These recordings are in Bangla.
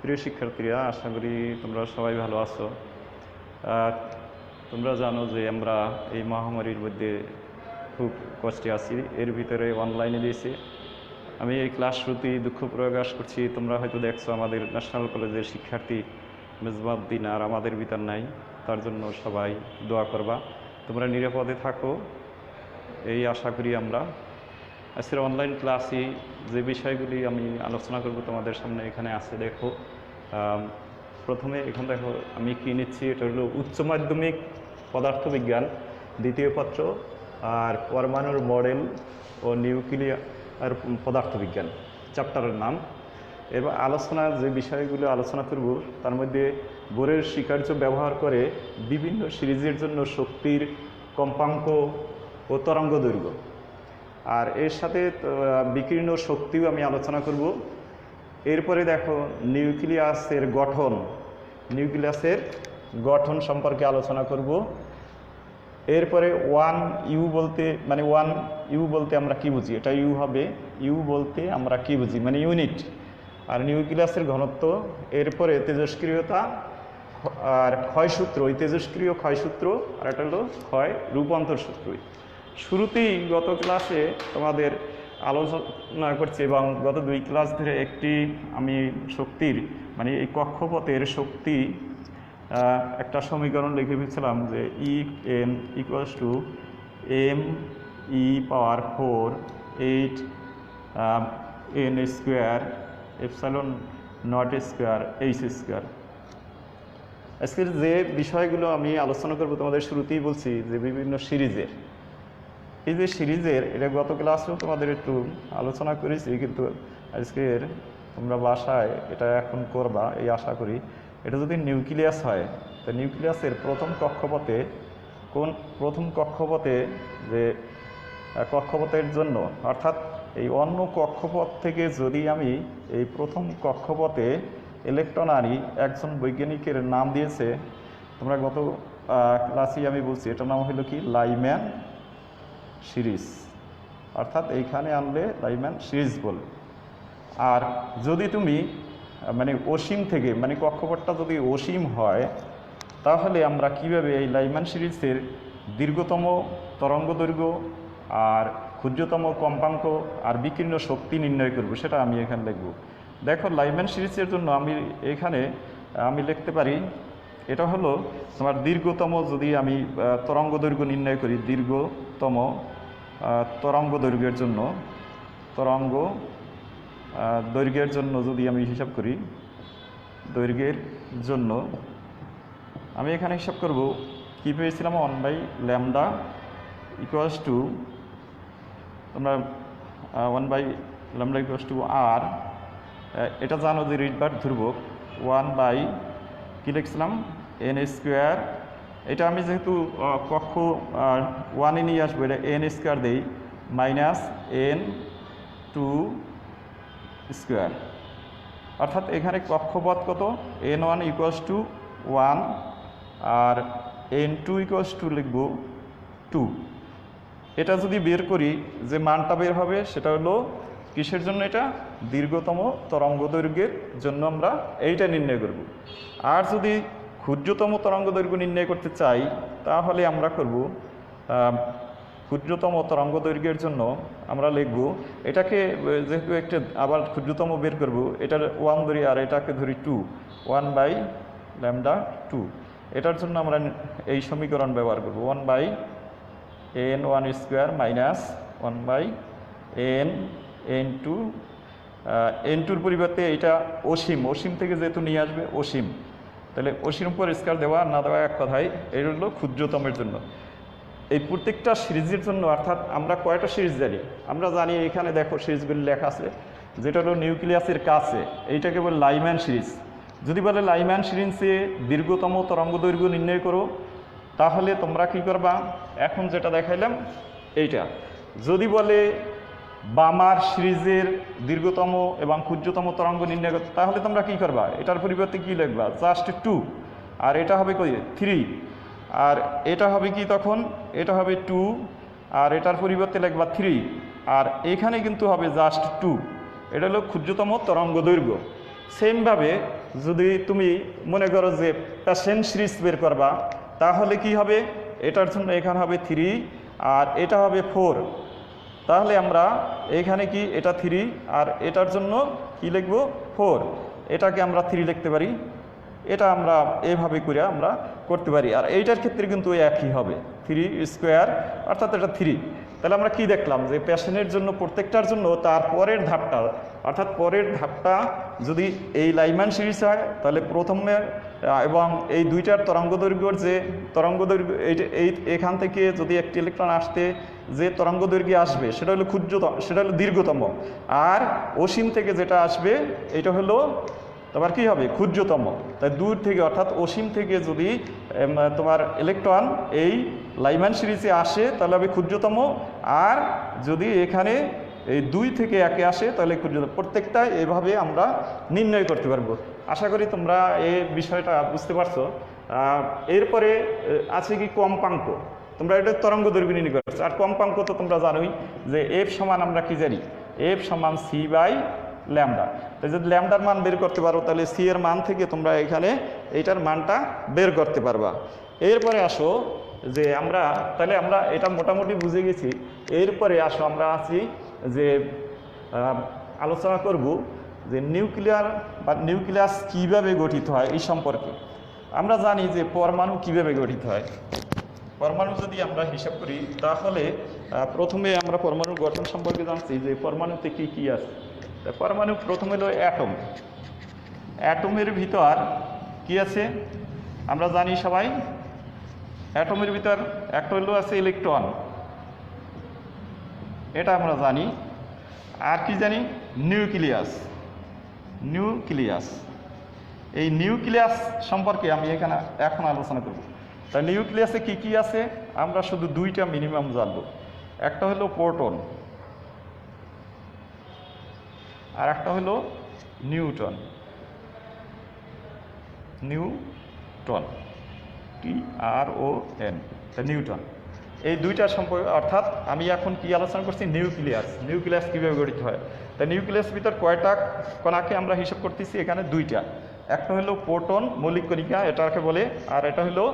প্রিয় শিক্ষার্থীরা, আশা করি তোমরা সবাই ভালো আছো। তোমরা জানো যে আমরা এই মহামারীর মধ্যে খুব কষ্টে আছি। এর ভিতরে অনলাইনে দিয়েছি। আমি এই ক্লাস শুরুতেই দুঃখ প্রকাশ করছি। তোমরা হয়তো দেখছো আমাদের ন্যাশনাল কলেজের শিক্ষার্থী মেজবাউদ্দিন আর আমাদের ভিতর নাই। তার জন্য সবাই দোয়া করবা, তোমরা নিরাপদে থাকো, এই আশা করি আমরা। আজকের অনলাইন ক্লাসে যে বিষয়গুলি আমি আলোচনা করব তোমাদের সামনে এখানে আছে। দেখো, প্রথমে এখানে দেখো আমি কী নিচ্ছি। এটা হলো উচ্চ মাধ্যমিক পদার্থবিজ্ঞান দ্বিতীয় পত্র, আর পরমাণুর মডেল ও নিউক্লিয়ার পদার্থবিজ্ঞান চ্যাপ্টারের নাম। এবার আলোচনার যে বিষয়গুলো আলোচনা করব তার মধ্যে বোরের স্বীকার্য ব্যবহার করে বিভিন্ন সিরিজের জন্য শক্তির কম্পাঙ্ক ও তরঙ্গ দৈর্ঘ্য, আর এর সাথে বিকীর্ণ শক্তিও আমি আলোচনা করব। এরপরে দেখো নিউক্লিয়াসের গঠন সম্পর্কে আলোচনা করব। এরপরে ওয়ান ইউ বলতে আমরা কি বুঝি, এটা ইউ হবে। ইউ বলতে আমরা কি বুঝি, মানে ইউনিট। আর নিউক্লিয়াসের ঘনত্ব। এরপরে তেজস্ক্রিয়তা আর ক্ষয়সূত্র, ওই তেজস্ক্রিয় ক্ষয়সূত্র, আর এটা হলো ক্ষয় রূপান্তর সূত্র। শুরুতেই গত ক্লাসে তোমাদের আলোচনা করছি এবং গত 2 ক্লাস ধরে একটি আমি শক্তির মানে এই কক্ষপথের শক্তি একটা সমীকরণ লিখে ফেলছিলাম যে E(m) = m(e⁴ 8 n² ε0² h²। আজকের যে বিষয়গুলো আমি আলোচনা করব তোমাদের শুরুতেই বলছি যে বিভিন্ন সিরিজের, এই যে সিরিজের এটা গত ক্লাসেও তোমাদের একটু আলোচনা করেছি, কিন্তু আজকের তোমরা বাসায় এটা এখন করবা এই আশা করি। এটা যদি নিউক্লিয়াস হয়, তো নিউক্লিয়াসের প্রথম কক্ষপথে যে কক্ষপথের জন্য, অর্থাৎ এই অন্য কক্ষপথ থেকে যদি আমি এই প্রথম কক্ষপথে ইলেকট্রন আনি, একজন বৈজ্ঞানিকের নাম দিয়েছে তোমরা গত ক্লাসেই আমি বলছি, এটার নাম হলো কি লাইম্যান সিরিজ, অর্থাৎ এইখানে আনলে লাইম্যান সিরিজ বল। আর যদি তুমি মানে অসীম থেকে মানে কক্ষপথটা যদি অসীম হয়, তাহলে আমরা কিভাবে এই লাইম্যান সিরিজের দীর্ঘতম তরঙ্গ দৈর্ঘ্য আর ক্ষুদ্রতম কম্পাঙ্ক আর বিকীর্ণ শক্তি নির্ণয় করব, সেটা আমি এখানে লিখব। দেখো, লাইম্যান সিরিজের জন্য আমি লিখতে পারি, এটা হলো তোমার দীর্ঘতম, যদি আমি তরঙ্গ দৈর্ঘ্য নির্ণয় করি, দীর্ঘতম তরঙ্গ দৈর্ঘ্যের জন্য যদি আমি হিসাব করি, দৈর্ঘ্যের জন্য আমি এখানে হিসাব করব কি পেয়েছিলাম, 1/λ = তোমরা 1/λ = r। এটা জানো যে রিডবার ধ্রুবক 1 কি লিখছিলাম n²। এটা আমি যেহেতু কক্ষ 1 নিয়ে আসবো, এটা n² দেই -n², অর্থাৎ এখানে কক্ষপথ কত, n1 = 1 আর n2 = লিখব 2। এটা যদি বের করি, যে মানটা বের হবে সেটা হলো কিসের জন্য, এটা দীর্ঘতম তরঙ্গ দৈর্ঘ্যের জন্য আমরা এইটা নির্ণয় করব। আর যদি ক্ষুদ্রতম তরঙ্গ দৈর্ঘ্য নির্ণয় করতে চাই, তাহলে আমরা করব ক্ষুদ্রতম তরঙ্গ দৈর্ঘ্যের জন্য আমরা লিখব, এটাকে যেহেতু একটা আবার ক্ষুদ্রতম বের করব, এটার 1 ধরি আর এটাকে ধরি 2, 1/λ²। এটার জন্য আমরা এই সমীকরণ ব্যবহার করব, 1/n1² - 1/n2। n2-র পরিবর্তে এটা অসীম থেকে যেহেতু নিয়ে আসবে অসীম, তাহলে অসীম উপর স্কয়ার দেওয়া না দেওয়া এক কথায়, এই হলো ক্ষুদ্রতমের জন্য। এই প্রত্যেকটা সিরিজের জন্য, অর্থাৎ আমরা কয়টা সিরিজ জানি, আমরা জানি এখানে দেখো সিরিজগুলি লেখা আছে, যেটা হলো নিউক্লিয়াসের কাছে, এইটাকে বলে লাইম্যান সিরিজ। যদি বলে লাইম্যান সিরিজে দীর্ঘতম তরঙ্গ দৈর্ঘ্য নির্ণয় করো, তাহলে তোমরা কি করবা, এখন যেটা দেখাইলাম এইটা। যদি বলে বামার সিরিজের দীর্ঘতম এবং ক্ষুদ্রতম তরঙ্গ নির্ণয় করতে, তাহলে তোমরা কি করবা, এটার পরিবর্তে কি লিখবা, জাস্ট 2, আর এটা হবে কই 3, আর এটা হবে কি তখন, এটা হবে 2 আর এটার পরিবর্তে লিখবা 3, আর এখানে কিন্তু হবে জাস্ট 2। এটা হলো ক্ষুদ্রতম তরঙ্গ দৈর্ঘ্য। সেমভাবে যদি তুমি মনে করো যে প্যাশেন্ট সিরিজ বের করবা, তাহলে কি হবে, এটার জন্য এখানে হবে 3 আর এটা হবে 4। তাহলে আমরা এখানে কি এটা 3 আর এটার জন্য কি লিখবো 4, এটাকে আমরা 3 লিখতে পারি। এটা আমরা এভাবে করে আমরা করতে পারি। আর এইটার ক্ষেত্রে কিন্তু একই হবে 3 স্কোয়ার অর্থাৎ এটা 3। তাহলে আমরা কি দেখলাম যে প্যাশনের জন্য প্রত্যেকটার জন্য তার পরের ধাপটা অর্থাৎ পরের ধাপটা যদি এই লাইম্যান সিরিজ হয় তাহলে প্রথমে এবং এই দুইটার তরঙ্গদৈর্ঘ্যর যে তরঙ্গদৈর্ঘ্য এই এখান থেকে যদি একটি ইলেকট্রন আসতে যে তরঙ্গদৈর্ঘ্যে আসবে সেটা হলো ক্ষুদ্রতম, সেটা হলো দীর্ঘতম। আর অসীম থেকে যেটা আসবে এটা হলো তোমার কি হবে ক্ষুদ্রতম। তাই দূর থেকে অর্থাৎ অসীম থেকে যদি তোমার ইলেকট্রন এই লাইম্যান সিরিজে আসে তাহলে হবে ক্ষুদ্রতম, আর যদি এখানে এই 2 থেকে 1-এ আসে তাহলে ক্ষুদ্রতম। প্রত্যেকটা এভাবে আমরা নির্ণয় করতে পারবো। আশা করি তোমরা এই বিষয়টা বুঝতে পারছো। এরপরে আছে কি কম্পাঙ্ক। তোমরা এটা তরঙ্গ দৈর্ঘ্য নির্ণয় করছো, আর কম্পাঙ্ক তো তোমরা জানোই যে এফ সমান আমরা কি জানি, এফ সমান সি বাই ল্যামডা। তাই যদি ল্যামডার মান বের করতে পারো তাহলে সি এর মান থেকে তোমরা এখানে এইটার মানটা বের করতে পারবা। এরপরে আসো যে আমরা তাহলে আমরা এটা মোটামুটি বুঝে গেছি। এরপরে আসো আমরা আছি যে আলোচনা করব যে নিউক্লিয়ার বা নিউক্লিয়াস কীভাবে গঠিত হয় এই সম্পর্কে। আমরা জানি যে পরমাণু কীভাবে গঠিত হয়। পরমাণু যদি আমরা হিসাব করি তাহলে প্রথমে আমরা পরমাণুর গঠন সম্পর্কে জানছি যে পরমাণুতে কী কী আছে। পরমাণু প্রথমে হলো অ্যাটম। অ্যাটমের ভিতর কি আছে আমরা জানি সবাই, অ্যাটমের ভিতর একটা হলো আছে ইলেকট্রন, এটা আমরা জানি। আর কি জানি নিউক্লিয়াস। নিউক্লিয়াস, এই নিউক্লিয়াস সম্পর্কে আমি এখানে এখন আলোচনা করব। তা নিউক্লিয়াসে কি কি আছে আমরা শুধু 2টা মিনিমাম জানবো। একটা হলো প্রোটন আর একটা হলো নিউট্রন। Neutron TRON, neutron. এই 2টা সম্পর্কে অর্থাৎ আমি এখন কি আলোচনা করছি নিউক্লিয়াস। নিউক্লিয়াস কীভাবে গঠিত হয়। তাই নিউক্লিয়াস ভিতর কয়টা কণাকে আমরা হিসাব করতেছি এখানে 2টা। একটা হলো প্রোটন মৌলিক কণিকা এটাকে বলে, আর এটা হলো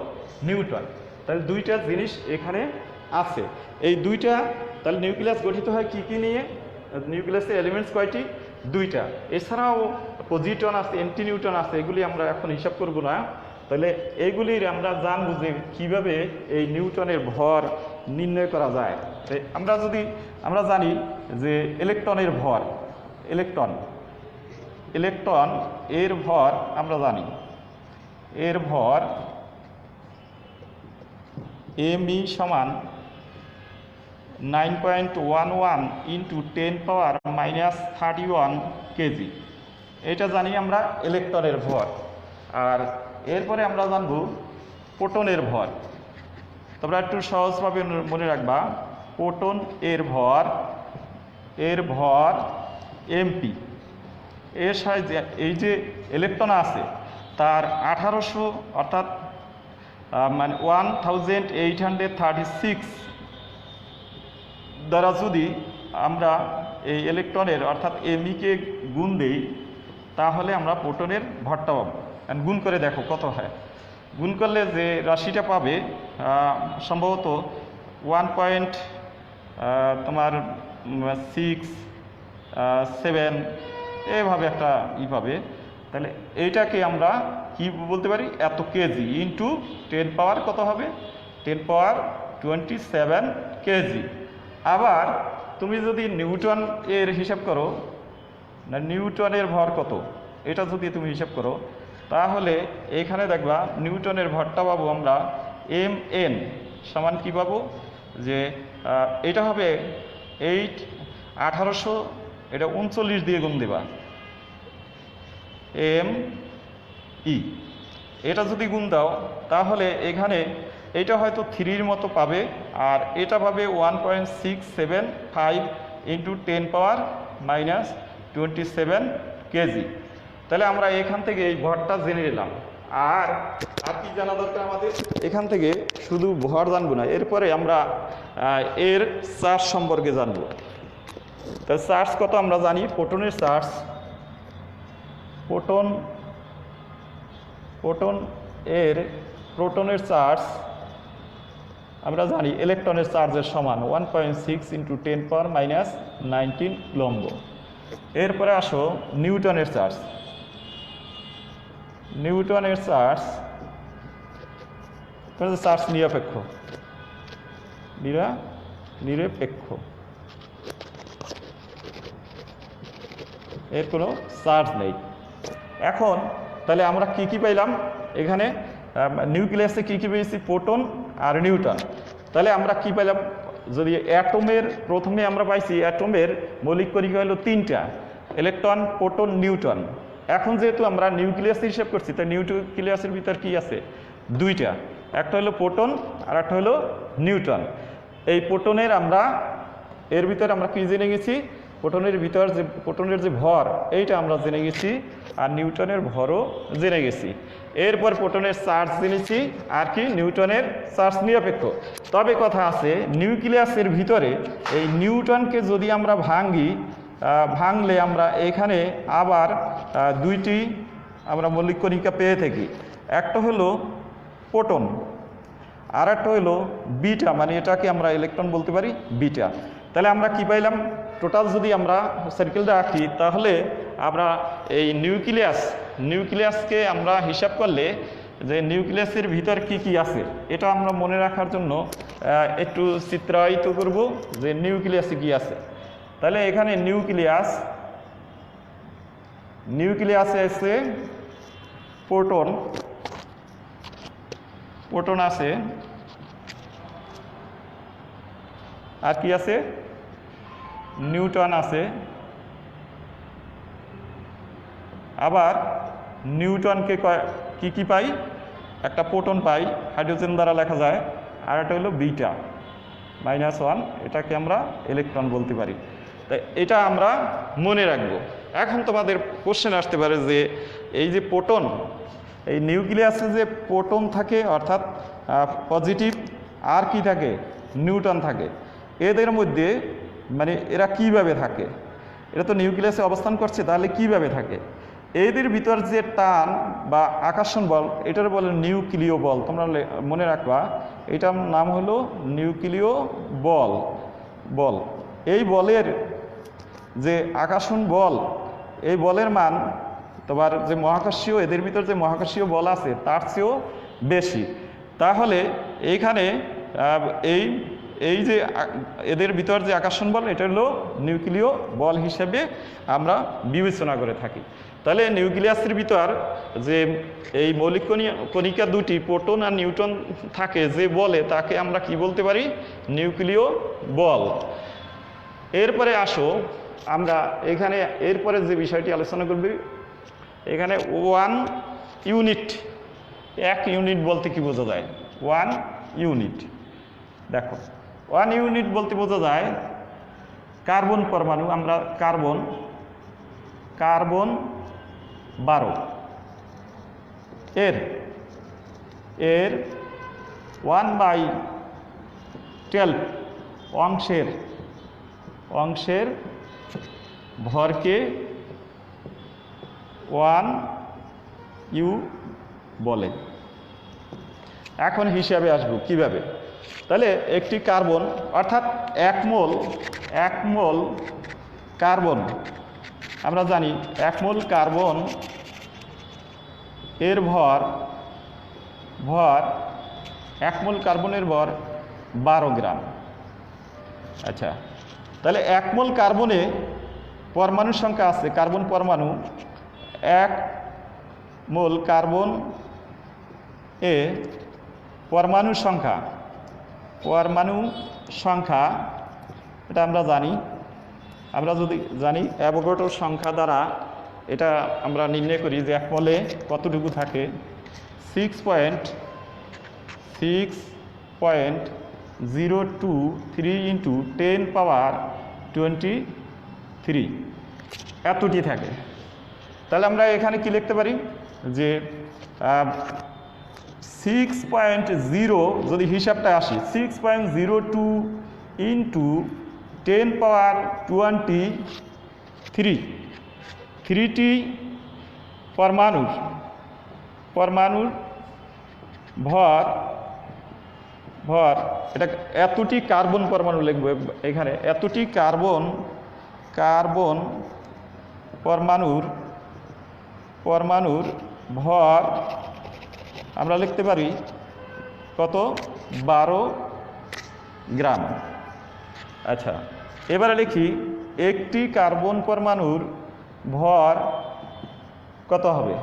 নিউট্রন। তাহলে 2টা জিনিস এখানে আছে। এই 2টা তাহলে নিউক্লিয়াস গঠিত হয় কি কি নিয়ে, নিউক্লিয়াসের এলিমেন্টস কয়টি 2টা। এছাড়াও পজিট্রন আছে, অ্যান্টিনিউট্রন আছে, এগুলি আমরা এখন হিসাব করব না। তাহলে এইগুলির আমরা জানবো যে কীভাবে এই নিউটনের ভর নির্ণয় করা যায়। আমরা জানি যে ইলেকট্রনের ভর, ইলেকট্রন এর ভর আমরা জানি, এর ভর me সমান 9.11 × 10⁻³ কেজি। এটা জানি আমরা ইলেকট্রনের ভর। আর এরপরে আমরা জানব প্রোটনের ভর। তোমরা একটু সহজভাবে মনে রাখবা, প্রোটন এর ভর mp। এর সাথে এই যে ইলেকট্রন আছে তার 1800 অর্থাৎ মানে 1836 দ্বারা যদি আমরা এই ইলেকট্রনের অর্থাৎ এমিকে গুণ দিই তাহলে আমরা প্রোটনের ভরটা পাবো। গুণ করে দেখো কত হয়। গুণ করলে যে রাশিটা পাবে সম্ভবত 1.67 এভাবে একটা পাবে। তাহলে এইটাকে আমরা কি বলতে পারি, এত কেজি ইন্টু 10 পাওয়ার কত হবে 10⁻27 কেজি। আবার তুমি যদি নিউটন এর হিসাব করো না, নিউটনের ভর কত এটা যদি তুমি হিসাব করো তাহলে এখানে দেখবা নিউটনের ভরটা পাবো আমরা mn সমান কি পাবো যে এটা হবে 1800 এটা 39 দিয়ে গুণ দেবা me। এটা যদি গুণ দাও তাহলে এখানে এটা হয়তো 3-র মতো পাবে, আর এটা পাবে 1.675 × 10⁻27 কেজি। তাহলে আমরা এখান থেকে এই ভরটা জেনে নিলাম। আর কি জানা দরকার আমাদের, এখান থেকে শুধু ভর জানবো না, এরপরে আমরা এর চার্জ সম্পর্কে জানবো। তাহলে চার্জ কত আমরা জানি, প্রোটনের চার্জ, প্রোটন প্রোটন এর প্রোটনের চার্জ আমরা জানি ইলেকট্রনের চার্জের সমান 1.6 × 10⁻⁻19 কুলম্ব। এরপরে আসো নিউটনের চার্জ। নিউটনের চার্জ চার্জ নিরপেক্ষ, নিরপেক্ষ, এর কোনো চার্জ নেই। এখন তাহলে আমরা কি কি পাইলাম এখানে? নিউক্লিয়াসে কি কি পেয়েছি? প্রোটন আর নিউট্রন। তাহলে আমরা কি পেলাম? যদি অ্যাটমের প্রথমে আমরা পাইছি অ্যাটমের মৌলিক কণিকা হলো 3টা, ইলেকট্রন, প্রোটন, নিউট্রন। এখন যেহেতু আমরা নিউক্লিয়াস হিসাব করছি, তাই নিউক্লিয়াসের ভিতর কি আছে? 2টা, একটা হলো প্রোটন আর একটা হলো নিউট্রন। এই প্রোটনের আমরা এর ভিতরে আমরা কি জেনে গেছি? প্রোটনের ভিতর যে প্রোটনের যে ভর এইটা আমরা জেনে গেছি, আর নিউটনের ভরও জেনে গেছি। এরপর প্রোটনের চার্জ জেনেছি, আর কি? নিউটনের চার্জ নিরপেক্ষ। তবে কথা আছে, নিউক্লিয়াসের ভিতরে এই নিউটনকে যদি আমরা ভাঙলে আমরা এখানে আবার 2টি আমরা মৌলিক কণিকা পেয়ে থাকি। একটা হলো প্রোটন আর একটা হলো বিটা, মানে এটাকে আমরা ইলেকট্রন বলতে পারি বিটা। তাহলে আমরা কি পাইলাম? টোটাল যদি আমরা সার্কেলটা আঁকি তাহলে আমরা এই নিউক্লিয়াসকে আমরা হিসাব করলে যে নিউক্লিয়াসের ভিতর কি কি আছে এটা আমরা মনে রাখার জন্য একটু চিত্রায়িত করব যে নিউক্লিয়াসে কি আছে। তাহলে এখানে নিউক্লিয়াসে আছে প্রোটন আছে, আর কি আছে? নিউট্রন আছে। আবার নিউট্রনকে কি কি পাই? একটা প্রোটন পাই, হাইড্রোজেন দ্বারা লেখা যায়, আর একটা হলো বিটা -1, এটাকে আমরা ইলেকট্রন বলতে পারি। তাই এটা আমরা মনে রাখবো। এখন তোমাদের কোশ্চেন আসতে পারে যে এই যে প্রোটন, এই নিউক্লিয়াসে যে প্রোটন থাকে অর্থাৎ পজিটিভ, আর কি থাকে? নিউট্রন থাকে। এদের মধ্যে মানে এরা কিভাবে থাকে? এরা তো নিউক্লিয়াসে অবস্থান করছে, তাহলে কিভাবে থাকে? এদের ভিতর যে টান বা আকর্ষণ বল, এটার বলে নিউক্লিয় বল। তোমরা মনে রাখবা, এটার নাম হলো নিউক্লিয় বল। এই বলের যে আকর্ষণ বল, এই বলের মান তোমার যে মহাকর্ষীয়, এদের ভিতর যে মহাকর্ষীয় বল আছে তার চেয়েও বেশি। তাহলে এইখানে এই যে এদের ভিতর যে আকর্ষণ বল, এটা হলো নিউক্লিয় বল হিসেবে আমরা বিবেচনা করে থাকি। তাহলে নিউক্লিয়াসের ভিতর যে এই মৌলিক কণিকা 2টি প্রোটন আর নিউট্রন থাকে যে বলে, তাকে আমরা কি বলতে পারি? নিউক্লিয় বল। এরপরে আসো আমরা এখানে এরপরে যে বিষয়টি আলোচনা করব, এখানে 1 ইউনিট, 1 ইউনিট বলতে কি বোঝা যায়? 1 ইউনিট, দেখো 1 ইউনিট বলতে বোঝা যায় কার্বন পরমাণু। আমরা কার্বন 12 এর 1/12 অংশের ভরকে 1 ইউ বলে। এখন হিসাবে আসবো কিভাবে? তাহলে একটি কার্বন অর্থাৎ 1 মোল কার্বন, আমরা জানি 1 মোল কার্বন এর ভর 1 মোল কার্বনের ভর 12 গ্রাম। আচ্ছা, তাহলে 1 মোল কার্বনে পরমাণুর সংখ্যা আছে, কার্বন পরমাণু 1 মোল কার্বন এ পরমাণু সংখ্যা এটা আমরা জানি। আমরা যদি জানি অ্যাভোগাড্রোর সংখ্যা দ্বারা এটা আমরা নির্ণয় করি যে 1 মোলে কতটুকু থাকে? 6.023 × 10⁻23 এতটি থাকে। তাহলে আমরা এখানে কি লিখতে পারি যে 6.0 যদি হিসাবটা আসি 6.02 × 10⁻23 3টি পরমাণুর পরমাণুর ভর ভর এটা এতটি কার্বন পরমাণু লিখবো এখানে, এতটি কার্বন পরমাণুর ভর আমরা লিখতে পারি কত, 12 গ্রাম। আচ্ছা, এবারে লিখি একটি কার্বন পরমাণুর ভর কত হবে,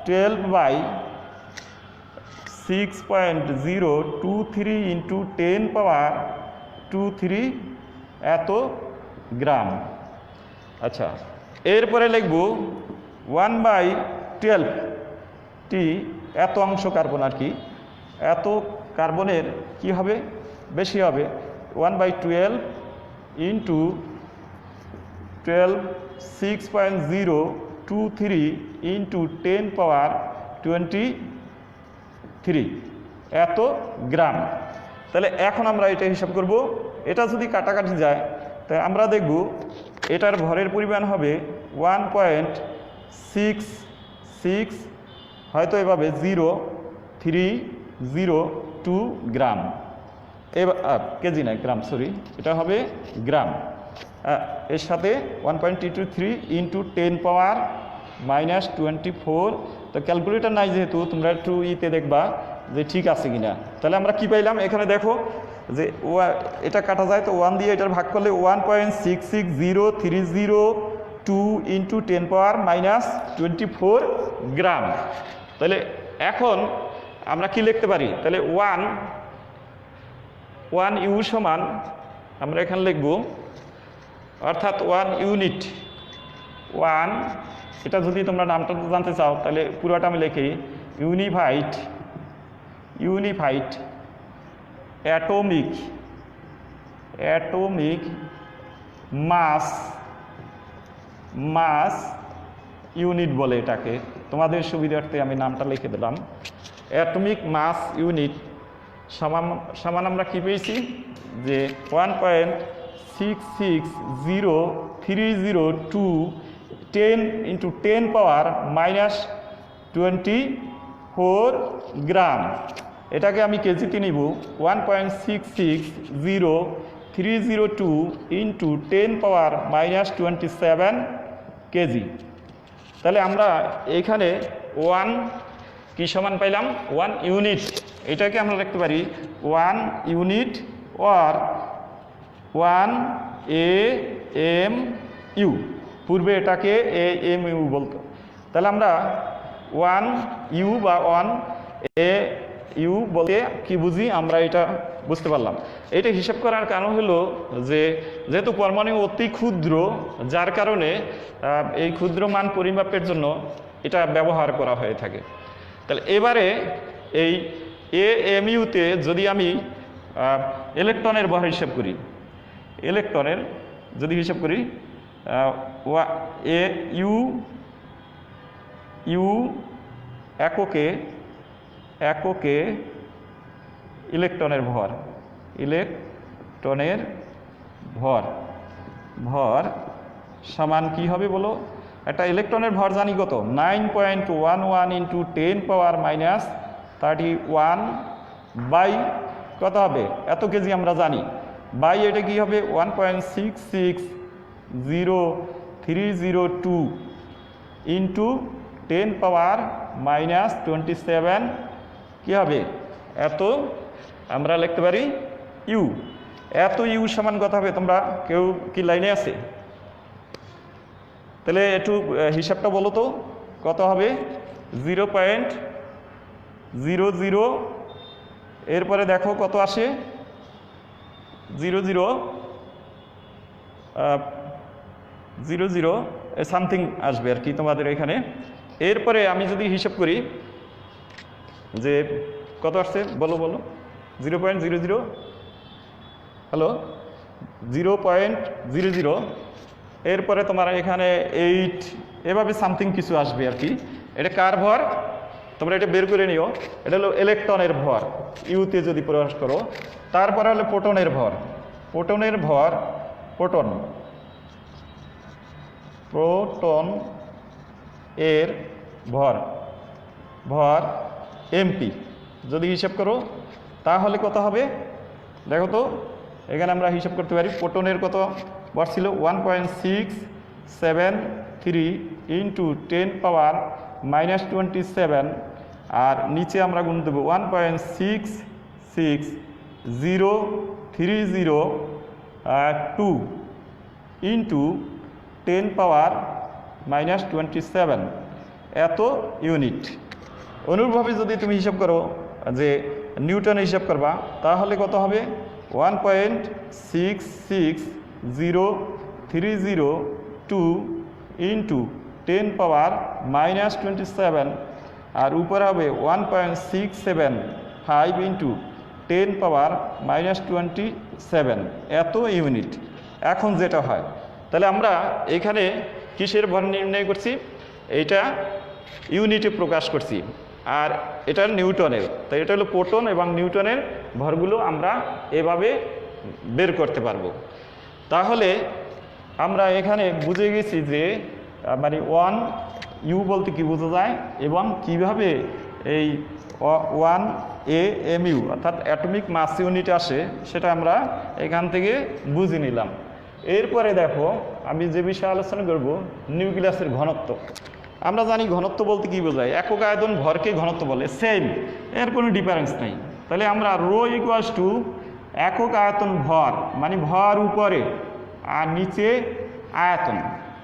12/6.023 ইন্টু 10⁻23 এত গ্রাম। আচ্ছা, এরপরে লিখব 1/12 এত অংশ কার্বন আর কি, এত কার্বনের কি হবে, বেশি হবে, 1/12 ইন্টু 6.023 ইন্টু 10⁻23 এত গ্রাম। তাহলে এখন আমরা এটা হিসাব করব। এটা যদি কাটাকাটি যায় তাহলে আমরা দেখব এটার ভরের পরিমাণ হবে 1.66 হয়তো এভাবে 0.302 গ্রাম, এবার কেজি না গ্রাম, সরি, এটা হবে গ্রাম। এর সাথে 1.223 ইন্টু 10⁻24, তো ক্যালকুলেটার নাই যেহেতু তোমরা একটু ইতে দেখবা যে ঠিক আছে কিনা। তাহলে আমরা কি পাইলাম এখানে দেখো যে এটা কাটা যায়, তো 1 দিয়ে এটার ভাগ করলে 1.66032 ইন্টু 10⁻24 গ্রাম। তাহলে এখন আমরা কি লিখতে পারি, তাহলে 1 ইউ সমান আমরা এখানে লিখব, অর্থাৎ 1 ইউনিট, 1, এটা যদি তোমরা নামটা জানতে চাও তাহলে পুরোটা আমি লিখি, ইউনিফাইড অ্যাটমিক মাস ইউনিট বলে এটাকে, তোমাদের সুবিধার্থে আমি নামটা লিখে দিলাম, অ্যাটমিক মাস ইউনিট সমান আমরা কি পেয়েছি যে 1.66032 10 ইন্টু 10⁻24 গ্রাম। এটাকে আমি কেজিতে নিব, 1.66032 ইন্টু 10⁻27 কেজি। তাহলে আমরা এইখানে 1 কি সমান পাইলাম, 1 ইউনিট, এটাকে আমরা লিখতে পারি 1 ইউনিট অর 1 AMU, পূর্বে এটাকে AMU বলতো। তাহলে আমরা 1 ইউ বা 1 AU বলতে কি বুঝি আমরা এটা বুঝতে পারলাম। এটা হিসাব করার কারণ হলো যে যেহেতু পরমাণু অতি ক্ষুদ্র, যার কারণে এই ক্ষুদ্র মান পরিমাপের জন্য এটা ব্যবহার করা হয়ে থাকে। তাহলে এবারে এই AMUতে যদি আমি ইলেকট্রনের ভর হিসাব করি, ইলেকট্রনের যদি হিসাব করি, ইউ এককে ইলেকট্রনের ভর সমান কি হবে বলো, একটা ইলেকট্রনের ভর জানি কত, 9.11 ইন্টু 10⁻31 বাই কত হবে, এত কেজি আমরা জানি, বাই এটা কি হবে 1.66032 ইন্টু 10⁻27 কি হবে, এত আমরা লিখতে পারি ইউ। এত ইউ সমান কত হবে, তোমরা কেউ কি লাইনে আছে? তাহলে একটু হিসাবটা বলো তো কত হবে, 0.00, এরপরে দেখো কত আসে, 00 সামথিং আসবে আর কি তোমাদের এখানে। এরপরে আমি যদি হিসাব করি যে কত আসছে বলো 0.00, হ্যালো 0.00, এরপরে তোমার এখানে 8 এভাবে সামথিং কিছু আসবে আর কি। এটা কার ভর তোমরা এটা বের করে নিও, এটা হলো ইলেকট্রনের ভর ইউতে যদি প্রকাশ করো। তারপরে হলো প্রোটনের ভর, প্রোটন এর ভর ভর এমপি যদি হিসাব করো তাহলে কত হবে দেখো তো, এখানে আমরা হিসাব করতে পারি প্রোটনের কত ভর ছিল 1.673 ইন্টু 10⁻⁻27 আর নিচে আমরা গুণ দেবো 1.66030 ইন্টু 10⁻⁻27 এত ইউনিট। অনুরূপভাবে যদি তুমি হিসাব করো যে নিউটনে হিসাব করবা তাহলে কত হবে 1.66030 ইন্টু 10⁻⁻27 আর উপরে হবে 1.675 ইন্টু 10⁻⁻27 এত ইউনিট। এখন যেটা হয় তাহলে আমরা এখানে কিসের ভর নির্ণয় করছি, এইটা ইউনিটে প্রকাশ করছি আর এটা নিউটনের, তো এটা হলো প্রোটন এবং নিউটনের ভরগুলো আমরা এভাবে বের করতে পারবো। তাহলে আমরা এখানে বুঝে গেছি যে মানে 1 ইউ বলতে কি বোঝা যায় এবং কিভাবে এই 1 AMU অর্থাৎ অ্যাটমিক মাস ইউনিট আসে সেটা আমরা এখান থেকে বুঝে নিলাম। এরপরে দেখো আমি যে বিষয়ে আলোচনা করব নিউক্লিয়াসের ঘনত্ব। আমরা জানি ঘনত্ব বলতে কি বোঝায়, একক আয়তন ভরকে ঘনত্ব বলে, সেম, এর কোনো ডিফারেন্স নেই। তাহলে আমরা রো ইকুয়ালস টু একক আয়তন ভর মানে ভর উপরে আর নিচে আয়তন।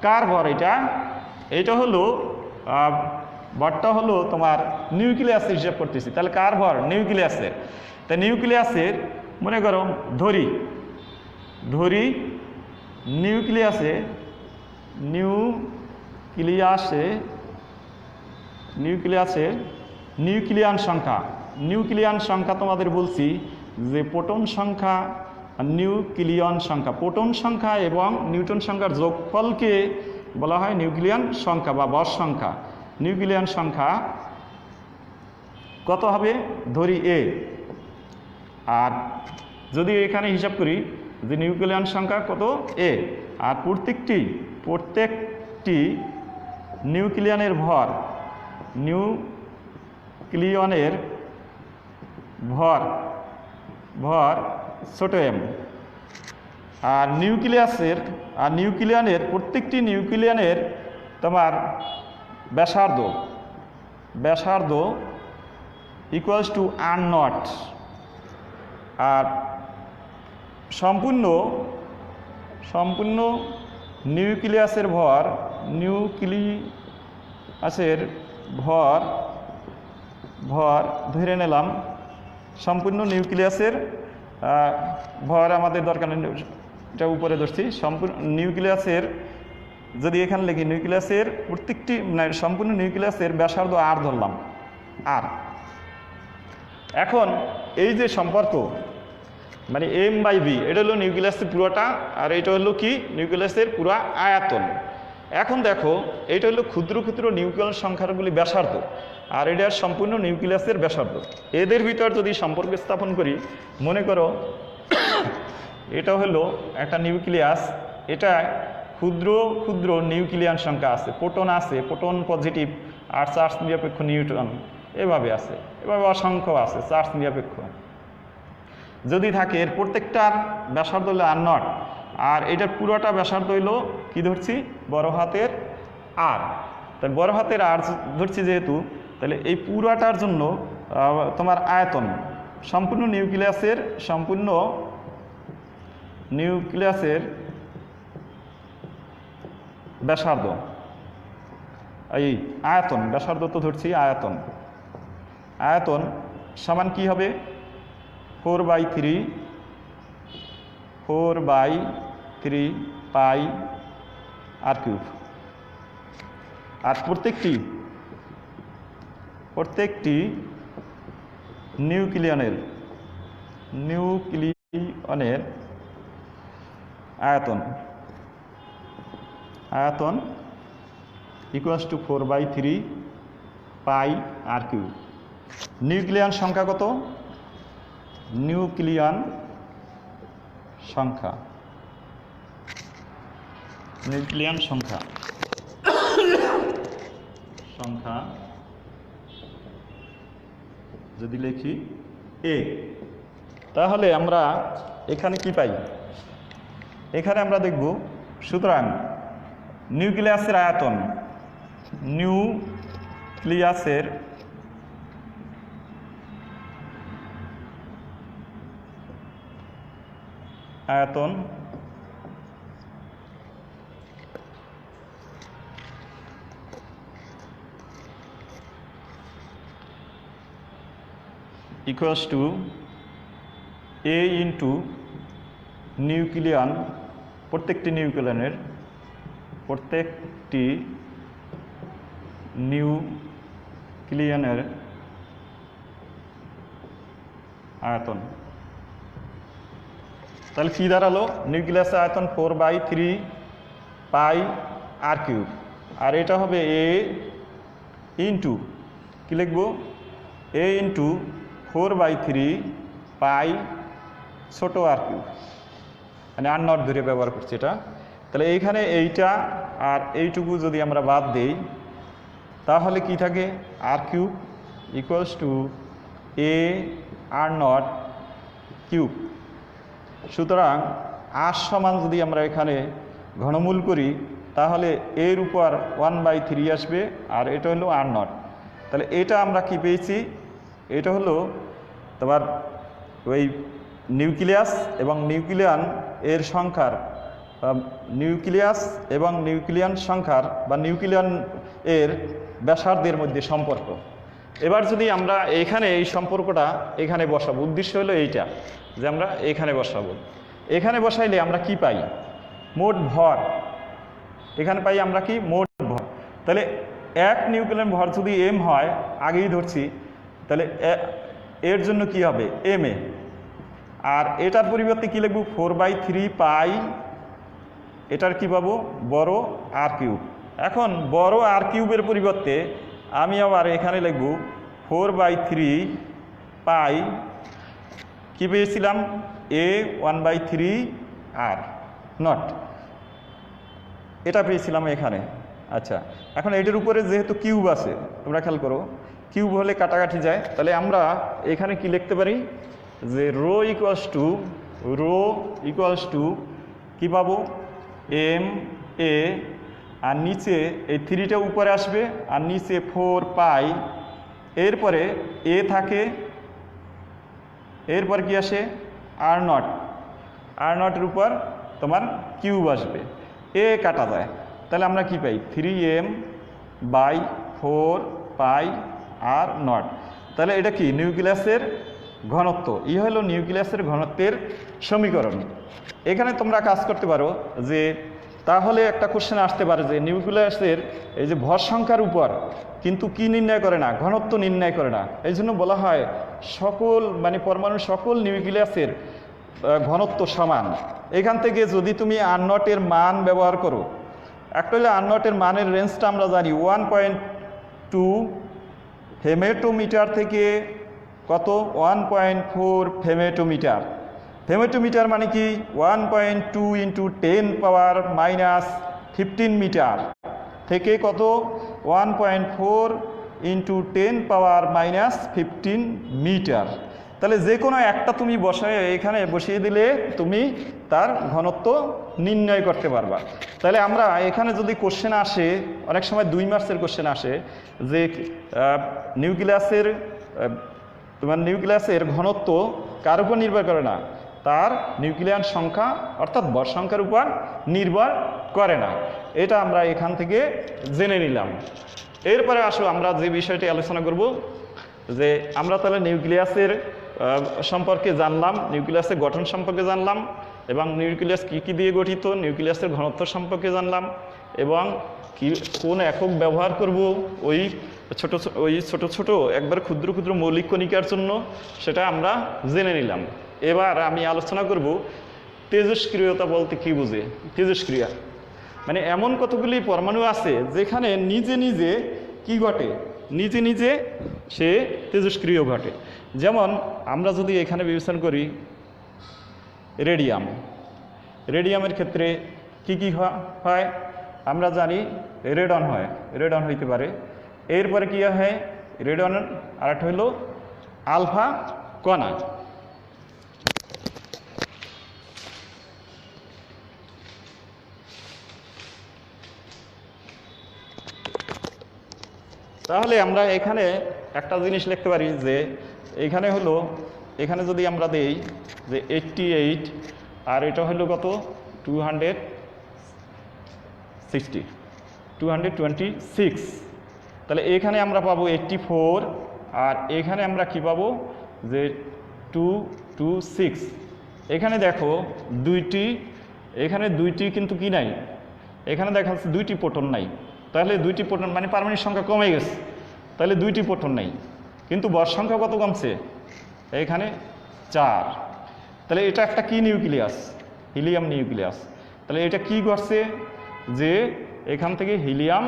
কার ভর এটা? এটা হলো ভরটা হলো তোমার নিউক্লিয়াসের হিসাব করতেছি। তাহলে কার ভর? নিউক্লিয়াসের। তাই নিউক্লিয়াসের মনে করো ধরি নিউক্লিয়াসে নিউক্লিয়ান সংখ্যা তোমাদের বলছি যে প্রোটন সংখ্যা নিউক্লিয়ন সংখ্যা, প্রোটন সংখ্যা এবং নিউট্রন সংখ্যার যোগফলকে বলা হয় নিউক্লিয়ান সংখ্যা বা ভর সংখ্যা। নিউক্লিয়ান সংখ্যা কত হবে ধরি এ, আর যদি এখানে হিসাব করি যে নিউক্লিয়ান সংখ্যা কত এ, আর প্রত্যেকটি নিউক্লিয়ানের ভর ছোট এম, আর নিউক্লিয়ানের প্রত্যেকটি নিউক্লিয়ানের তোমার ব্যাসার্ধ ইকুয়ালস টু r0, আর সম্পূর্ণ নিউক্লিয়াসের ভর ধরে নিলাম। সম্পূর্ণ নিউক্লিয়াসের ভর আমাদের দরকার নেই, এটা উপরে ধরছি। সম্পূর্ণ নিউক্লিয়াসের যদি এখানে লিখি নিউক্লিয়াসের প্রত্যেকটি মানে সম্পূর্ণ নিউক্লিয়াসের ব্যাসার্ধ আর ধরলাম আর। এখন এই যে সম্পর্ক মানে m/v এটা হলো নিউক্লিয়াসের পুরোটা, আর এটা হলো কি নিউক্লিয়াসের পুরো আয়তন। এখন দেখো এটা হলো ক্ষুদ্র ক্ষুদ্র নিউক্লিয়াস সংখ্যাগুলি ব্যাসার্ধ, আর এটা সম্পূর্ণ নিউক্লিয়াসের ব্যাসার্ধ। এদের ভিতর যদি সম্পর্ক স্থাপন করি, মনে করো এটা হলো একটা নিউক্লিয়াস, এটা ক্ষুদ্র ক্ষুদ্র নিউক্লিয়ান সংখ্যা আছে, প্রোটন পজিটিভ আর চার্জ নিরপেক্ষ নিউট্রন এভাবে আছে, এভাবে অসংখ্য আছে চার্জ নিরপেক্ষ যদি থাকে। এর প্রত্যেকটার ব্যাসার্ধ হলো r0, আর এটার পুরোটা ব্যাসার্ধ হইল কি ধরছি বড় হাতের আর। তাহলে বড় হাতের আর ধরছি যেহেতু, তাহলে এই পুরোটার জন্য তোমার আয়তন সম্পূর্ণ নিউক্লিয়াসের ব্যাসার্ধ, এই আয়তন ব্যাসার্ধ তো ধরছি আয়তন সমান কি হবে 4/3 পাই r কিউব। আর প্রত্যেকটি নিউক্লিয়নের আয়তন equals to 4/3 pi r cube. Nucleon সংখ্যা কত? নিউক্লিয়ান সংখ্যা যদি লিখি এ, তাহলে আমরা এখানে কি পাই? এখানে আমরা দেখব, সুতরাং নিউক্লিয়াসের আয়তন, নিউক্লিয়াসের আয়তন ইকুয়ালস টু এ ইন্টু নিউক্লিয়ান, প্রত্যেকটি নিউক্লিয়ানের আয়তন। তাহলে কি দাঁড়ালো? নিউক্লিয়াসের আয়তন 4/3 পাই আর কিউব, আর এটা হবে এ ইন্টু কি লিখবো? এ ইন্টু 4/3 পাই ছোট আর কিউব, মানে আর নট ধরে ব্যবহার করছি এটা। তাহলে এইখানে এইটা আর এইটুকু যদি আমরা বাদ দেই, তাহলে কি থাকে? R cube equals to A R naught cube. সুতরাং আর সমান যদি আমরা এখানে ঘনমূল করি, তাহলে এর উপর 1/3 আসবে, আর এটা হলো আর নট। তাহলে এটা আমরা কি পেয়েছি? এটা হলো তোমার ওই নিউক্লিয়াস এবং নিউক্লিয়ান এর সংখ্যার, নিউক্লিয়াস এবং নিউক্লিয়ান সংখ্যার বা নিউক্লিয়ান এর ব্যাসার্ধের মধ্যে সম্পর্ক। এবার যদি আমরা এখানে এই সম্পর্কটা এখানে বসাবো, উদ্দেশ্য হলো এইটা যে আমরা এখানে বসাবো। এখানে বসাইলে আমরা কি পাই? মোট ভর। এখানে পাই আমরা কি? মোট ভর। তাহলে এক নিউক্লিয়ান ভর যদি এম হয়, আগেই ধরছি, তাহলে এর জন্য কি হবে? M A. আর এটার পরিবর্তে কি লিখব? 4/3 পাই, এটার কি পাবো? বড় আর কিউব। এখন বড় আর কিউবের পরিবর্তে আমি আবার এখানে লিখব 4/3 পাই, কি পেয়েছিলাম? এ 1/3 আর নট, এটা পেয়েছিলাম এখানে। আচ্ছা, এখন এটার উপরে যেহেতু কিউব আছে, তোমরা খেয়াল করো, কিউব হলে কাটাকাটি যায়, তাহলে আমরা এখানে কি লিখতে পারি? যে রো ইকুয়ালস টু কি পাবো? এম এ, আর নিচে এই 3টা উপরে আসবে, আর নিচে 4 পাই, এরপরে এ থাকে, এরপর কি আসে? আর নটের উপর তোমার কিউব আসবে, এ কাটা যায়। তাহলে আমরা কি পাই? 3m/4 pi are not. তাহলে এটা কি? নিউক্লিয়াসের ঘনত্ব। হলো নিউক্লিয়াসের ঘনত্বের সমীকরণ। এখানে তোমরা কাজ করতে পারো যে, তাহলে একটা কোশ্চেন আসতে পারে যে নিউক্লিয়াসের এই যে ভর সংখ্যার উপর কিন্তু কি নির্ণয় করে না? ঘনত্ব নির্ণয় করে না। এই জন্য বলা হয় সকল, মানে পরমাণুর সকল নিউক্লিয়াসের ঘনত্ব সমান। এখান থেকে যদি তুমি আর নটের মান ব্যবহার করো, একটা হলে আর নটের মানের রেঞ্জটা আমরা জানি 1.2 ফেমেটোমিটার থেকে কত? 1.4 ফেমেটোমিটার। ফেমেটোমিটার মানে কি? 1.2 × 10⁻⁻15 মিটার থেকে কত? 1.4 × 10⁻⁻15 মিটার। তাহলে যে কোনো একটা তুমি এখানে বসিয়ে দিলে তুমি তার ঘনত্ব নির্ণয় করতে পারবা। তাহলে আমরা এখানে যদি কোশ্চেন আসে, অনেক সময় 2 মার্কসের কোশ্চেন আসে যে নিউক্লিয়াসের ঘনত্ব কার উপর নির্ভর করে না? তার নিউক্লিয়ান সংখ্যা অর্থাৎ ভর সংখ্যার উপর নির্ভর করে না। এটা আমরা এখান থেকে জেনে নিলাম। এরপরে আসো আমরা যে বিষয়টি আলোচনা করব, যে আমরা তাহলে নিউক্লিয়াসের সম্পর্কে জানলাম, নিউক্লিয়াসের গঠন সম্পর্কে জানলাম, এবং নিউক্লিয়াস কী কী দিয়ে গঠিত, নিউক্লিয়াসের ঘনত্ব সম্পর্কে জানলাম, এবং কোন একক ব্যবহার করব ওই ছোট ছোট একবার ক্ষুদ্র ক্ষুদ্র মৌলিক কণিকার জন্য, সেটা আমরা জেনে নিলাম। এবার আমি আলোচনা করব তেজস্ক্রিয়তা বলতে কি বুঝে। তেজস্ক্রিয়া মানে এমন কতগুলি পরমাণু আছে যেখানে নিজে নিজে কি ঘটে? নিজে নিজে সে তেজস্ক্রিয় ঘটে। যেমন আমরা যদি এখানে বিবেচনা করি রেডিয়ামের ক্ষেত্রে কি কি হয়? আমরা জানি রেডন হয়, রেডন হইতে পারে। এরপরে কি হয়? রেডন, আর একটা হলো আলফা কণা। তাহলে আমরা এখানে একটা জিনিস লিখতে পারি যে এখানে হলো, এখানে যদি আমরা দেই যে 88 আর এটা হলো কত 226, তাহলে এখানে আমরা পাবো 84 আর এখানে আমরা কি পাবো যে 226। এখানে দেখো এখানে দুইটি কিন্তু কি নাই, এখানে দেখা যাচ্ছে দুইটি প্রোটন নাই, তাহলে দুইটি প্রোটন মানে পারমাণবিক সংখ্যা কমে গেছে, তাহলে দুইটি প্রোটন নাই, কিন্তু ভর সংখ্যা কত কমছে, এখানে 4। তাহলে এটা একটা কি নিউক্লিয়াস, হিলিয়াম নিউক্লিয়াস। তাহলে এটা কি করছে যে এখান থেকে হিলিয়াম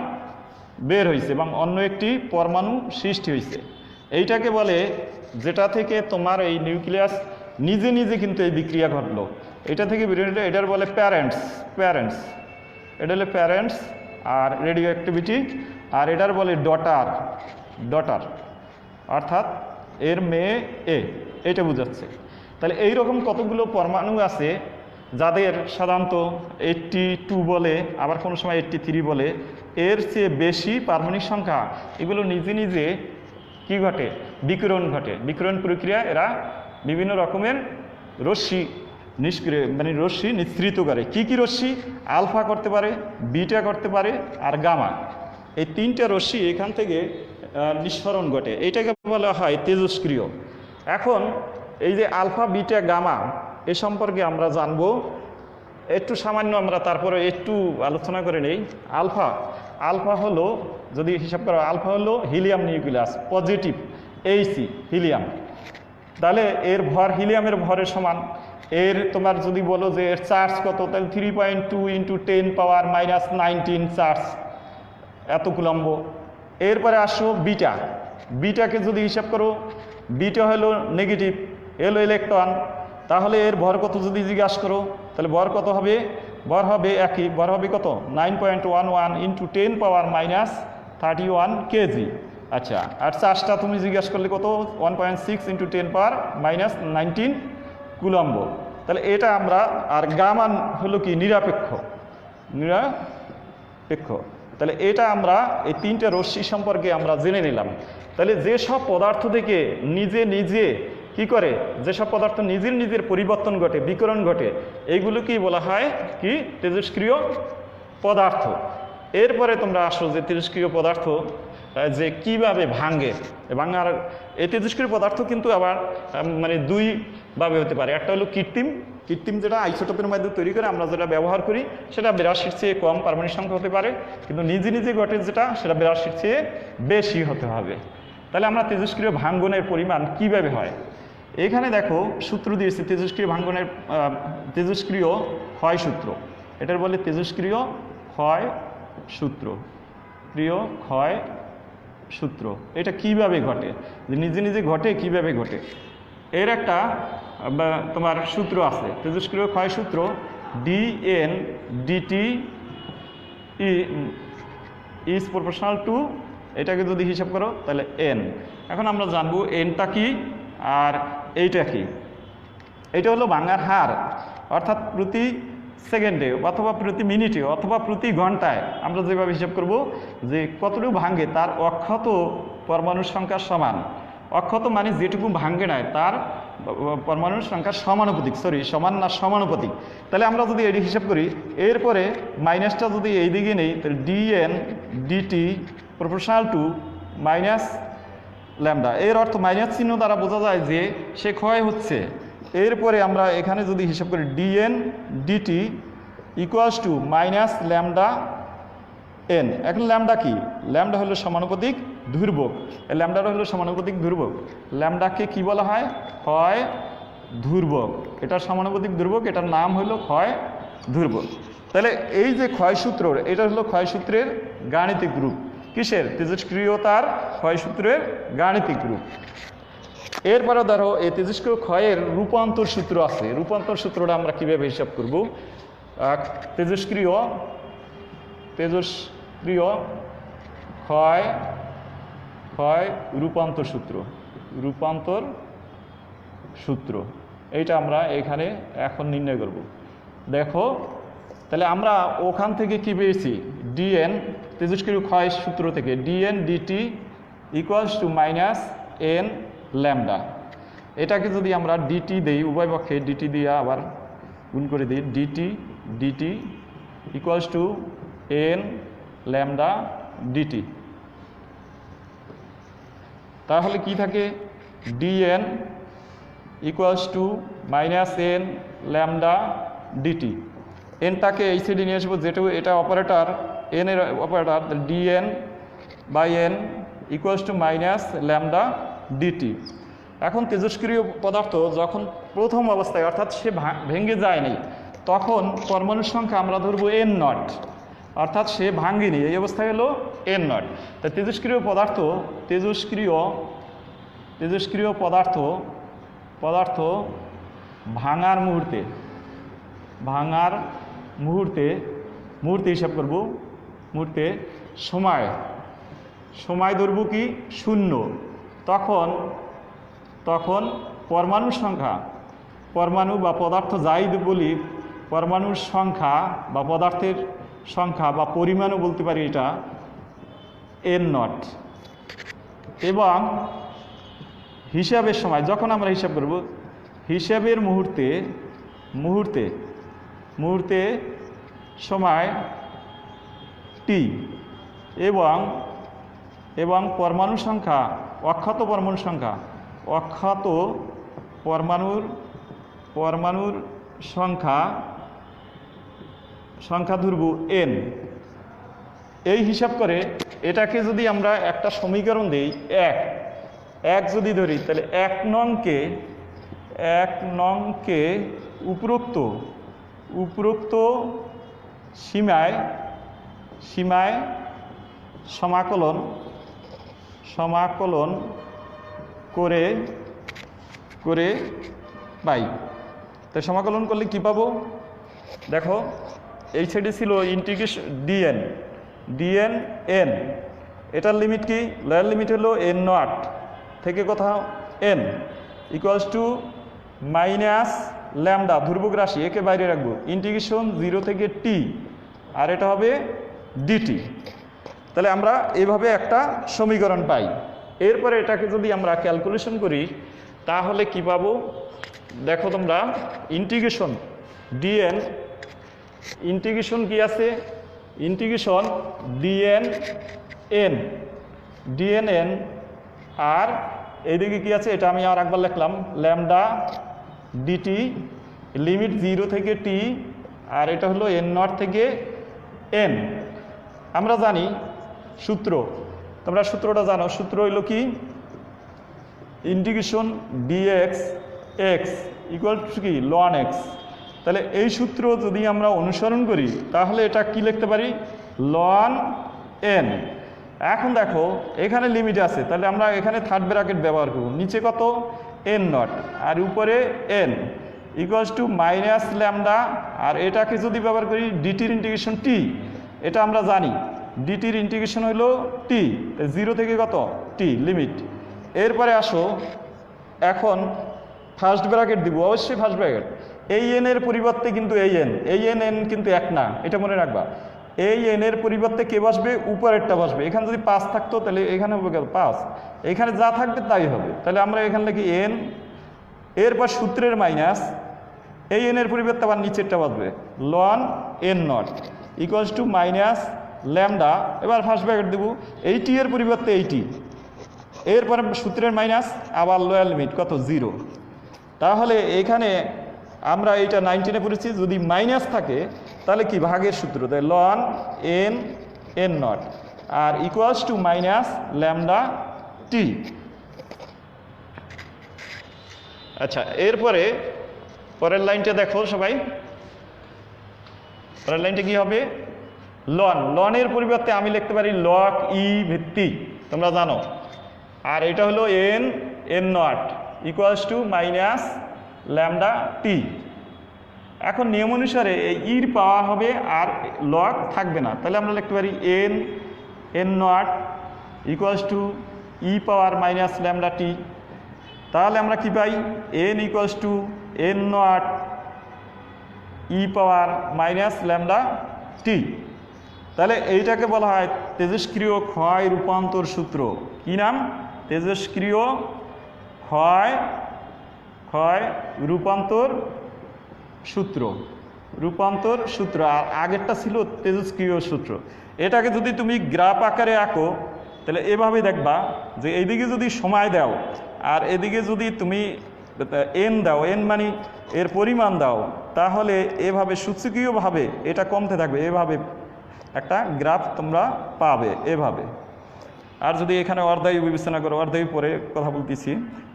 বের হয়েছে এবং অন্য একটি পরমাণু সৃষ্টি হয়েছে। এইটাকে বলে, যেটা থেকে তোমার এই নিউক্লিয়াস নিজে নিজে কিন্তু এই বিক্রিয়া ঘটলো, এটা থেকে বেরোলে এটার বলে প্যারেন্টস। এটা হলো প্যারেন্টস আর রেডিও অ্যাক্টিভিটি, আর এটার বলে ডটার, অর্থাৎ এর মেয়ে এটা বোঝাচ্ছে। তাহলে এইরকম কতগুলো পরমাণু আছে যাদের সাধারণত 82 বলে, আবার কোনো সময় 83 বলে, এর চেয়ে বেশি পারমাণবিক সংখ্যা, এগুলো নিজে নিজে কি ঘটে, বিকিরণ ঘটে। বিকিরণ প্রক্রিয়া এরা বিভিন্ন রকমের রশ্মি রশ্মি নিঃসৃত করে। কি কি রশ্মি? আলফা করতে পারে, বিটা করতে পারে আর গামা। এই তিনটা রশ্মি এখান থেকে নিঃসরণ ঘটে, এইটাকে বলা হয় তেজস্ক্রিয়। এখন এই যে আলফা বিটা গামা এ সম্পর্কে আমরা জানবো একটু সামান্য, আমরা তারপরে একটু আলোচনা করে নেই। আলফা হলো, যদি হিসাব করা, আলফা হলো helium nucleus, positive He helium. তাহলে এর ভর হিলিয়ামের ভরের সমান। এর তোমার যদি বলো যে এর চার্জ কত, তাহলে 3.2 × 10⁻⁻19 চার্জ, এত কুলম্ব। এরপরে আসো বিটাকে যদি হিসাব করো, বিটা হলো নেগেটিভ, হলো ইলেকট্রন, তাহলে এর ভর কত যদি জিজ্ঞাসা করো, তাহলে ভর কত হবে? ভর হবে একই, ভর হবে কত 9.11 × 10⁻31 কেজি। আচ্ছা, আর চার্জটা তুমি জিজ্ঞাসা করলে কত? 1.6 × 10⁻19 কুলম্ব। তাহলে এটা আমরা, আর গামা হলো কি নিরপেক্ষ। তাহলে এটা আমরা এই তিনটে রশ্মি সম্পর্কে আমরা জেনে নিলাম। তাহলে যেসব পদার্থ থেকে নিজে কি করে, যেসব পদার্থ নিজের পরিবর্তন ঘটে, বিকিরণ ঘটে, এইগুলো কি বলা হয় কি? তেজস্ক্রিয় পদার্থ। এরপরে তোমরা আসো যে তেজস্ক্রিয় পদার্থ যে কিভাবে ভাঙে, এবং আর এই তেজস্ক্রিয় পদার্থ কিন্তু আবার মানে দুইভাবে হতে পারে। একটা হলো কৃত্রিম, যেটা আইসোটোপের মাধ্যমে তৈরি করে আমরা যেটা ব্যবহার করি, সেটা 82-র চেয়ে কম পারমাণবিক সংখ্যা হতে পারে, কিন্তু নিজে ঘটে যেটা, সেটা 82-র চেয়ে বেশি হতে হবে। তাহলে আমরা তেজস্ক্রিয় ভাঙ্গনের পরিমাণ কিভাবে হয়, এখানে দেখো সূত্র দিয়েছে তেজস্ক্রিয় ভাঙ্গনের, তেজস্ক্রিয় ক্ষয় সূত্র, এটার বলে তেজস্ক্রিয় ক্ষয় সূত্র। এটা কিভাবে ঘটে, যে নিজে ঘটে, কিভাবে ঘটে, এর একটা তোমার সূত্র আছে, তেজস্ক্রিয় ক্ষয় সূত্র dN dt is proportional to, এটাকে যদি হিসাব করো তাহলে n। এখন আমরা জানবো nটা কি আর এইটা কি। এটা হলো ভাঙার হার, অর্থাৎ প্রতি সেকেন্ডে অথবা প্রতি মিনিটে অথবা প্রতি ঘন্টায় আমরা যেভাবে হিসাব করব যে কতটুকু ভাঙে তার অক্ষত পরমাণুর সংখ্যার সমান। অক্ষত মানে যেটুকু ভাঙে নাই তার পরমাণুর সংখ্যার সমানুপাতিক, সমানুপাতিক। তাহলে আমরা যদি এটি হিসাব করি, এরপরে মাইনাসটা যদি এই দিকে নেই, তাহলে dN dt proportional to minus lambda. এর অর্থ মাইনাস চিহ্ন দ্বারা বোঝা যায় যে সে ক্ষয় হচ্ছে। এরপরে আমরা এখানে যদি হিসাব করি dN dt equals to minus lambda n। এখন ল্যামডা কি? ল্যামডা হলো সমানুপাতিক ধ্রুবক। এই ল্যামডাটা হলো সমানুপাতিক ধ্রুবক। ল্যামডাকে কি বলা হয়? ক্ষয় ধ্রুবক। এটা সমানুপাতিক ধ্রুবক, এটার নাম হলো ক্ষয় ধ্রুবক। তাহলে এই যে ক্ষয়সূত্র, এটা হলো ক্ষয়সূত্রের গাণিতিক রূপ। কিসের? তেজস্ক্রিয়তার ক্ষয়সূত্রের গাণিতিক রূপ। এরপরে ধরো এই তেজস্ক্রিয় ক্ষয়ের রূপান্তর সূত্র আছে। রূপান্তর সূত্রটা আমরা কিভাবে হিসাব করব? তেজস্ক্রিয় ক্ষয় রূপান্তর সূত্র। রূপান্তর সূত্র, এইটা আমরা এখানে এখন নির্ণয় করব। দেখো তাহলে আমরা ওখান থেকে কি পেয়েছি, ডিএন তেজস্ক্রিয় ক্ষয় সূত্র থেকে dN dt equals to minus N lambda. এটাকে যদি আমরা ডিটি দিই, উভয় পক্ষে ডিটি দিয়ে আবার গুণ করে দিই, dt equals to n lambda dt, তাহলে কি থাকে, dn equals to minus N lambda dt. এনটাকে এই সাইডে নিয়ে আসবো, যেহেতু এটা অপারেটর, এন এর operator, dn by n equals to minus lambda dt. এখন তেজস্ক্রিয় পদার্থ যখন প্রথম অবস্থায় অর্থাৎ সে ভেঙে যায়নি, তখন পরমাণুর সংখ্যা আমরা ধরবো এন নট, অর্থাৎ সে ভাঙেনি, এই অবস্থায় হলো এন নট। তাই তেজস্ক্রিয় পদার্থ ভাঙার মুহূর্তে হিসাব করব, মুহূর্তে সময় ধরব কি 0, তখন পরমাণু বা পদার্থ যাই বলি, পরমাণুর সংখ্যা বা পদার্থের সংখ্যা বা পরিমাণও বলতে পারি এটা এন নট। এবং হিসাবের সময় যখন আমরা হিসাব করব, হিসাবের মুহূর্তে সময় টি, এবং পরমাণু সংখ্যা, অক্ষত পরমাণুর সংখ্যা ধরব এন। এই হিসাব করে এটাকে যদি আমরা একটা সমীকরণ দিই, এক যদি ধরি, তাহলে এক নংকে উপরোক্ত সীমায় সমাকলন করে পাই। তাই সমাকলন করলে কি পাবো, দেখো এই সাইডে ছিল ইন্টিগ্রেশন ডিএন এন, এটার লিমিট কি, লোয়ার লিমিট হলো এন নট থেকে কোথাও N equals to minus lambda, ধ্রুবক রাশি, একে বাইরে রাখবো, ইন্টিগ্রেশন 0 থেকে টি, আর এটা হবে ডিটি। তাহলে আমরা এইভাবে একটা সমীকরণ পাই। এরপরে এটাকে যদি আমরা ক্যালকুলেশন করি, তাহলে কি পাবো, দেখো তোমরা, ইন্টিগ্রেশন ডিএন, ইন্টিগ্রেশন কি আছে, ইন্টিগ্রেশন ডিএন এন, আর এইদিকে কি আছে, এটা আমি আর একবার লিখলাম, ল্যামডা ডিটি, লিমিট 0 থেকে টি, আর এটা হলো এন নট থেকে এন। আমরা জানি সূত্র, তোমরা সূত্রটা জানো, সূত্র হইল কি, integration dx x equal to কি ln x। তাহলে এই সূত্র যদি আমরা অনুসরণ করি, তাহলে এটা কি লিখতে পারি, ln n। এখন দেখো এখানে লিমিট আছে, তাহলে আমরা এখানে থার্ড ব্র্যাকেট ব্যবহার করব, নিচে কত এন নট আর উপরে n equals to minus lambda, আর এটাকে যদি ব্যবহার করি ডিটির ইন্টিগ্রেশন টি, এটা আমরা জানি ডিটির ইন্টিগ্রেশন হলো টি, 0 থেকে কত টি লিমিট। এরপরে আসো, এখন ফার্স্ট ব্র্যাকেট দিব, অবশ্যই ফার্স্ট ব্র্যাকেট, এই এন এর পরিবর্তে কিন্তু এই এন কিন্তু এক না, এটা মনে রাখবা, এই এন এর পরিবর্তে কে বসবে, উপরেরটা বসবে। এখানে যদি 5 থাকতো তাহলে এখানে হবে 5, এখানে যা থাকবে তাই হবে। তাহলে আমরা এখানে লিখি এন, এরপর সূত্রের মাইনাস, এই এন এর পরিবর্তে আবার নিচেরটা বসবে, ln n naught equals to minus lambda, এবার ফার্স্ট ব্র্যাকেট দেবো, এইটি এর পরিবর্তে এইটি, এরপরে সূত্রের মাইনাস, আবার লোয়ার লিমিট কত 0। তাহলে এখানে আমরা এইটা 19-এ পড়েছি, যদি মাইনাস থাকে তাহলে কি ভাগের সূত্র, তাই ln n নট আর equals to minus lambda t. আচ্ছা, এরপরে পরের লাইনটা দেখো সবাই, পরের লাইনটা কি হবে, ln এর পরিবর্তে আমি লিখতে পারি log ই ভিত্তিক, তোমরা জানো, আর এটা হলো n naught equals to minus lambda t. এখন নিয়ম অনুসারে এই ইর পাওয়ার হবে আর লগ থাকবে না, তাহলে আমরা লিখতে পারি n naught equals to e power minus lambda t. তাহলে আমরা কি পাই n equals to n naught e power minus lambda t. তাহলে এইটাকে বলা হয় তেজস্ক্রিয় ক্ষয় রূপান্তর সূত্র। কি নাম? তেজস্ক্রিয় ক্ষয় রূপান্তর সূত্র। আর আগেরটা ছিল তেজস্ক্রিয় সূত্র। এটাকে যদি তুমি গ্রাফ আকারে আঁকো তাহলে এভাবে দেখবা যে এইদিকে যদি সময় দাও আর এদিকে যদি তুমি এন দাও, এন মানে এর পরিমাণ দাও, তাহলে এভাবে সূচকীয়ভাবে এটা কমতে থাকবে। এভাবে একটা গ্রাফ তোমরা পাবে এভাবে। আর যদি এখানে অর্ধায়ু বিবেচনা করো, অর্ধায়ু পরে কথা বলতেছি,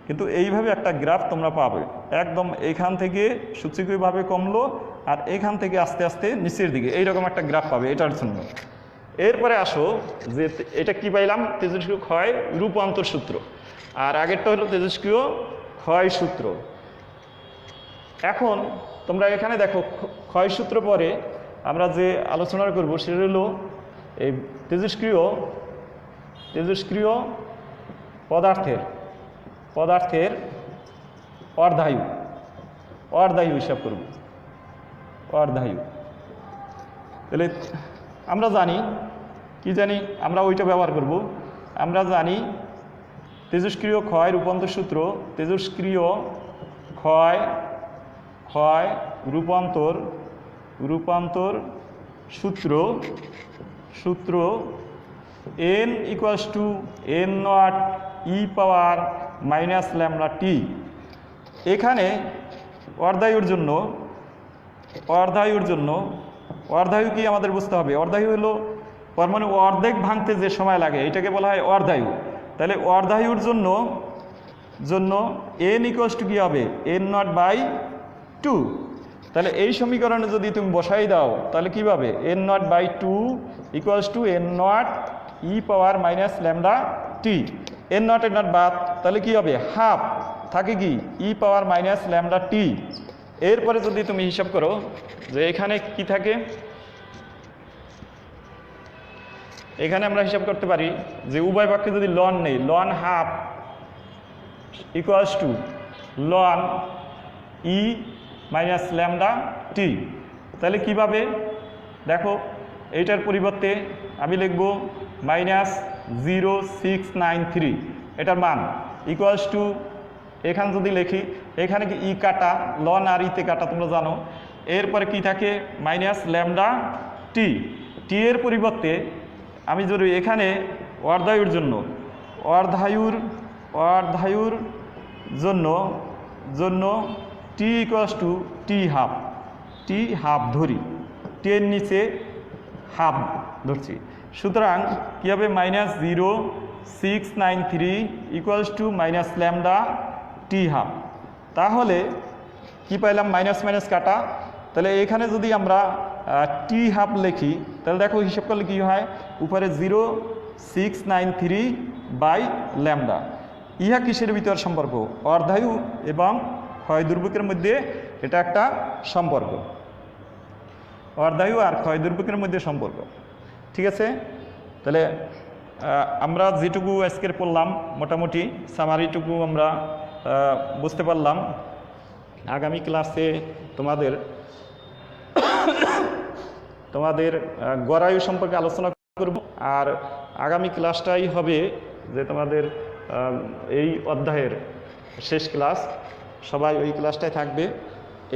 কিন্তু এইভাবে একটা গ্রাফ তোমরা পাবে। একদম এখান থেকে সূচকীয়ভাবে কমলো আর এখান থেকে আস্তে আস্তে নিচের দিকে এইরকম একটা গ্রাফ পাবে এটার জন্য। এরপরে আসো যে এটা কি পাইলাম? তেজস্ক্রিয় ক্ষয় রূপান্তর সূত্র। আর আগেরটা হলো তেজস্ক্রিয় ক্ষয় সূত্র। এখন তোমরা এখানে দেখো ক্ষয় সূত্র পরে আমরা যে আলোচনা করব সেটা হলো এই তেজস্ক্রিয় পদার্থের অর্ধায়ু হিসাব করব। অর্ধায়ু তাহলে আমরা জানি আমরা ওইটা ব্যবহার করব। আমরা জানি তেজস্ক্রিয় ক্ষয় রূপান্তর সূত্র, তেজস্ক্রিয় ক্ষয় রূপান্তর সূত্র n equals to n naught e power minus lambda t. এখানে অর্ধায়ুর জন্য অর্ধায়ু কি আমাদের বুঝতে হবে? অর্ধায়ু হলো পরমাণু অর্ধেক ভাঙতে যে সময় লাগে এটাকে বলা হয় অর্ধায়ু। তাহলে অর্ধায়ুর জন্য n ইকুয়ালস টু কী হবে? n naught by two. তাহলে এই সমীকরণে যদি তুমি বসাই দাও তাহলে কী পাবে? n naught by two equals to n naught e power minus lambda t. n naught বাদ, তাহলে কি হবে? হাফ থাকে কি ই পাওয়ার মাইনাস ল্যামডা টি। এরপরে যদি তুমি হিসাব করো যে এখানে কি থাকে, এখানে আমরা হিসাব করতে পারি যে উভয় পক্ষে যদি লন নেই, ln half equals to ln e minus lambda t. তাহলে কীভাবে দেখো, এইটার পরিবর্তে আমি লিখব -0693 এটার মান ইকুয়ালস টু, এখানে যদি লিখি এখানে কি ই কাটা, লন আর ইতে কাটা তোমরা জানো। এরপরে কি থাকে? মাইনাস ল্যামডা টি। টি এর পরিবর্তে আমি যদি এখানে অর্ধায়ুর জন্য টি ইকুয়ালস টু টি হাফ ধরি, টি এর নিচে হাফ ধরছি। সুতরাং কী হবে? -0693 equals to minus lambda T half. তাহলে কি পাইলাম? মাইনাস মাইনাস কাটা। তাহলে এখানে যদি আমরা টি হাফ লিখি তাহলে দেখো হিসাব করলে কী হয়? উপরে 0693 বাই ল্যামডা। ইহা কিসের ভিতর সম্পর্ক? অর্ধায়ু এবং ক্ষয় দুর্ভোগের মধ্যে এটা একটা সম্পর্ক, অর্ধায়ু আর ক্ষয় দুর্ভোগের মধ্যে সম্পর্ক। ঠিক আছে? তাহলে আমরা যেটুকু আজকের পড়লাম মোটামুটি সামারিটুকু আমরা বুঝতে পারলাম। আগামী ক্লাসে তোমাদের গড়ায়ু সম্পর্কে আলোচনা করব। আর আগামী ক্লাসটাই হবে যে তোমাদের এই অধ্যায়ের শেষ ক্লাস। সবাই ওই ক্লাসটাই থাকবে।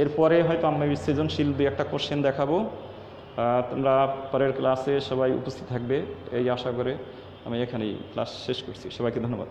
এরপরে হয়তো আমি সৃজনশীল দুই একটা কোশ্চেন দেখাবো। তোমরা পরের ক্লাসে সবাই উপস্থিত থাকবে এই আশা করে আমি এখানেই ক্লাস শেষ করছি। সবাইকে ধন্যবাদ।